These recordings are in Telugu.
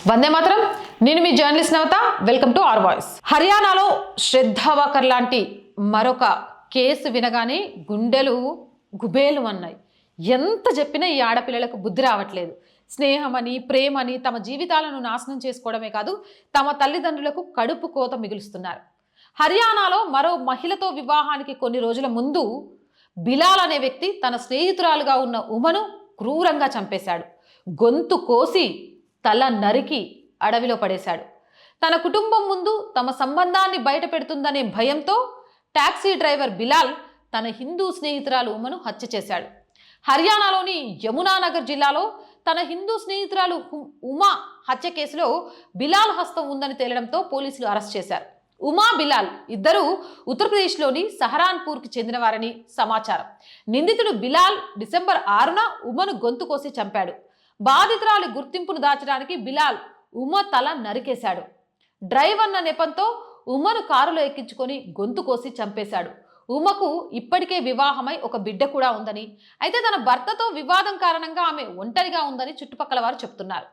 వందే మాత్రం. నేను మీ journalist Navata. Welcome to our voice. హర్యానాలో శ్రద్ధావాకర్ లాంటి మరొక కేసు వినగానే గుండెలు గుబేలు అన్నాయి. ఎంత చెప్పినా ఈ ఆడపిల్లలకు బుద్ధి రావట్లేదు. స్నేహమని, ప్రేమని తమ జీవితాలను నాశనం చేసుకోవడమే కాదు, తమ తల్లిదండ్రులకు కడుపు కోత మిగులుస్తున్నారు. హర్యానాలో మరో మహిళతో వివాహానికి కొన్ని రోజుల ముందు బిలాల్ అనే వ్యక్తి తన స్నేహితురాలుగా ఉన్న ఉమను క్రూరంగా చంపేశాడు. గొంతు కోసి తల నరికి అడవిలో పడేశాడు. తన కుటుంబం ముందు తమ సంబంధాన్ని బయట పెడుతుందనే భయంతో టాక్సీ డ్రైవర్ బిలాల్ తన హిందూ స్నేహితురాలు ఉమను హత్య చేశాడు. హర్యానాలోని యమునానగర్ జిల్లాలో తన హిందూ స్నేహితురాలు ఉమా హత్య కేసులో బిలాల్ హస్తం ఉందని తేలడంతో పోలీసులు అరెస్ట్ చేశారు. ఉమా, బిలాల్ ఇద్దరూ ఉత్తరప్రదేశ్లోని సహరాన్పూర్కి చెందినవారని సమాచారం. నిందితుడు బిలాల్ డిసెంబర్ 6న ఉమను గొంతు కోసి చంపాడు. బాధితురాలి గుర్తింపును దాచడానికి బిలాల్ ఉమ తల నరికేశాడు. డ్రైవ్ అన్న నెపంతో ఉమను కారులో ఎక్కించుకొని గొంతు కోసి చంపేశాడు. ఉమకు ఇప్పటికే వివాహమై ఒక బిడ్డ కూడా ఉందని, అయితే తన భర్తతో వివాదం కారణంగా ఆమె ఒంటరిగా ఉందని చుట్టుపక్కల వారు చెప్తున్నారు.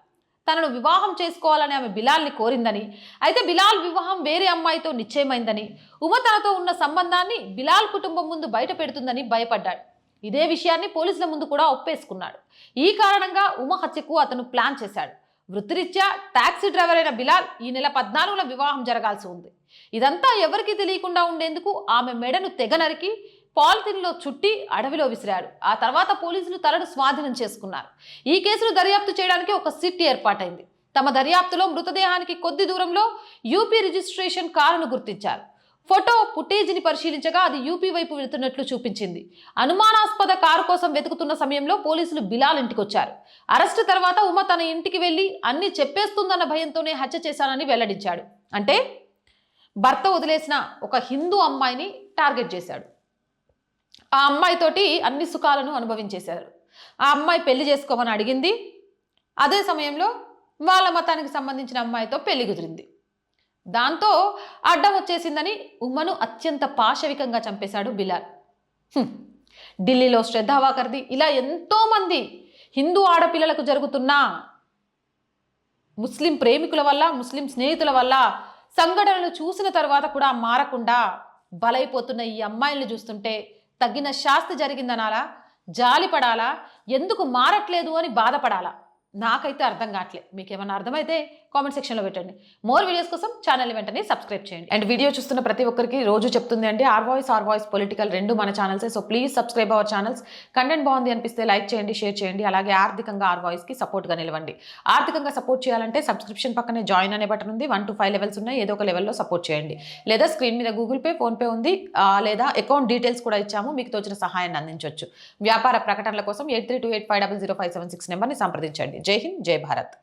తనను వివాహం చేసుకోవాలని ఆమె బిలాల్ని కోరిందని, అయితే బిలాల్ వివాహం వేరే అమ్మాయితో నిశ్చయమైందని, ఉమ తనతో ఉన్న సంబంధాన్ని బిలాల్ కుటుంబం ముందు బయట పెడుతుందని భయపడ్డాడు. ఇదే విషయాన్ని పోలీసుల ముందు కూడా ఒప్పేసుకున్నాడు. ఈ కారణంగా ఉమ హత్యకు అతను ప్లాన్ చేశాడు. వృత్తిరీత్యా టాక్సీ డ్రైవర్ అయిన బిలాల్ ఈ నెల 14న వివాహం జరగాల్సి ఉంది. ఇదంతా ఎవరికీ తెలియకుండా ఉండేందుకు ఆమె మెడను తెగ నరికి పాలిథిన్లో చుట్టి అడవిలో విసిరాడు. ఆ తర్వాత పోలీసులు తలను స్వాధీనం చేసుకున్నారు. ఈ కేసును దర్యాప్తు చేయడానికి ఒక సిట్ ఏర్పాటైంది. తమ దర్యాప్తులో మృతదేహానికి కొద్ది దూరంలో యూపీ రిజిస్ట్రేషన్ కారును గుర్తించారు. ఫోటో ఫుటేజ్ని పరిశీలించగా అది యూపీ వైపు వెళుతున్నట్లు చూపించింది. అనుమానాస్పద కారు కోసం వెతుకుతున్న సమయంలో పోలీసులు బిలాల్ ఇంటికి వచ్చారు. అరెస్టు తర్వాత ఉమ తన ఇంటికి వెళ్లి అన్ని చెప్పేస్తుందన్న భయంతోనే హత్య చేశానని వెల్లడించాడు. అంటే భర్త వదిలేసిన ఒక హిందూ అమ్మాయిని టార్గెట్ చేశాడు. ఆ అమ్మాయితోటి అన్ని సుఖాలను అనుభవించేశారు. ఆ అమ్మాయి పెళ్లి చేసుకోమని అడిగింది. అదే సమయంలో వాళ్ళ మతానికి సంబంధించిన అమ్మాయితో పెళ్లి కుదిరింది. దాంతో అడ్డం వచ్చేసిందని ఉమ్మను అత్యంత పాశవికంగా చంపేశాడు బిలాల్. ఢిల్లీలో శ్రద్ధావాకర్ది ఇలా ఎంతో మంది హిందూ ఆడపిల్లలకు జరుగుతున్న ముస్లిం ప్రేమికుల వల్ల, ముస్లిం స్నేహితుల వల్ల సంఘటనలు చూసిన తర్వాత కూడా మారకుండా బలైపోతున్న ఈ అమ్మాయిల్ని చూస్తుంటే తగిన శాస్తి జరిగిందనాలా, జాలిపడాలా, ఎందుకు మారట్లేదు అని బాధపడాలా? నాకైతే అర్థం కావట్లేదు. మీకు ఏమన్నా అర్థమైతే కామెంట్ సెక్షన్లో పెట్టండి. మోర్ వీడియోస్ కోసం ఛానల్ వెంటనే సబ్స్క్రైబ్ చేయండి. అండ్ వీడియో చూస్తున్న ప్రతి ఒక్కరికి రోజు చెప్తుంది అంటే ఆర్ వాయిస్ పొలిటికల్ రెండు మన ఛానల్సే. So please subscribe our channels. Content బాగుంది అనిపిస్తే లైక్ చేయండి, షేర్ చేయండి. అలాగే ఆర్థికంగా ఆర్ వాయిస్కి సపోర్ట్గా నిలవండి. ఆర్థికంగా సపోర్ట్ చేయాలంటే సబ్స్క్రిప్షన్ పక్కనే జాయిన్ అనే బటన్ ఉంది. 1 to 5 లెవెల్స్ ఉన్నాయి. ఏదో ఒక లెవెల్లో సపోర్ట్ చేయండి. లేదా స్క్రీన్ మీద గూగుల్ పే, ఫోన్పే ఉంది. లేదా అకౌంట్ డీటెయిల్స్ కూడా ఇచ్చాము. మీకు తోచిన సహాయాన్ని అందించవచ్చు. వ్యాపార ప్రకటనల కోసం 8328500576 నెంబర్ని సంప్రదించండి. జై హింద్, జై భారత్.